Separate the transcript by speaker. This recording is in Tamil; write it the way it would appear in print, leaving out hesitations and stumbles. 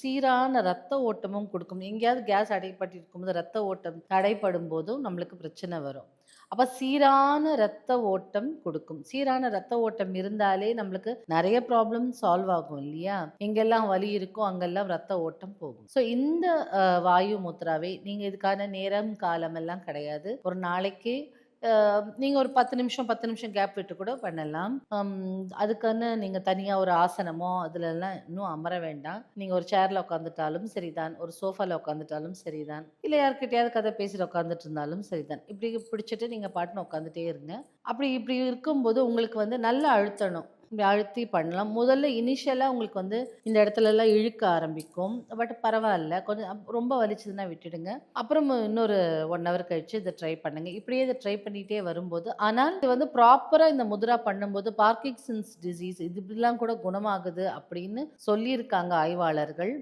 Speaker 1: சீரான ரத்த ஓட்டமும் கொடுக்கும். எங்கேயாவது கேஸ் அடைப்பட்டு இருக்கும்போது ரத்த ஓட்டம் தடைப்படும் போதும் நம்மளுக்கு பிரச்சனை வரும். அப்ப சீரான ரத்த ஓட்டம் கொடுக்கும். சீரான ரத்த ஓட்டம் இருந்தாலே நம்மளுக்கு நெறைய ப்ராப்ளம் சால்வ் ஆகும் இல்லையா? எங்கெல்லாம் வலி இருக்கோ அங்கெல்லாம் ரத்த ஓட்டம் போகும். ஸோ இந்த வாயு முத்ராவை நீங்க இதுக்கான நேரம், காலம் எல்லாம் கிடையாது. ஒரு நாளைக்கு நீங்க ஒரு 10 நிமிஷம் கேப் விட்டு கூட பண்ணலாம். அதுக்குன்னு நீங்க தனியா ஒரு ஆசனமோ அதுலலாம் இன்னும் அமர வேண்டாம். நீங்க ஒரு சேர்ல உட்காந்துட்டாலும் சரிதான், ஒரு சோஃபால உட்காந்துட்டாலும் சரிதான், இல்ல யார்கிட்டயாவது கதை பேசிட்டு உட்காந்துட்டு இருந்தாலும் சரிதான். இப்படி பிடிச்சிட்டு நீங்க பாட்டுன்னு உட்காந்துட்டே இருங்க. இப்படி இருக்கும்போது உங்களுக்கு வந்து நல்லா அழுத்தணும். இப்படி அழுத்தி பண்ணலாம். முதல்ல இனிஷியலா உங்களுக்கு வந்து இந்த இடத்துலலாம் இழுக்க ஆரம்பிக்கும். பட் பரவால்ல. கொஞ்சம் ரொம்ப வலிச்சதுன்னா விட்டுடுங்க. அப்புறம் இன்னொரு 1 ஹவர் கழிச்சு இத ட்ரை பண்ணுங்க. இப்படியே இத ட்ரை பண்ணிட்டே வரும்போது, ஆனால் இது வந்து ப்ராப்பரா இந்த முத்ரா பண்ணும்போது பார்க்கின்சன்ஸ் டிசீஸ் இது இப்படிலாம் கூட குணமாகுது அப்படின்னு சொல்லியிருக்காங்க ஆய்வாளர்கள்.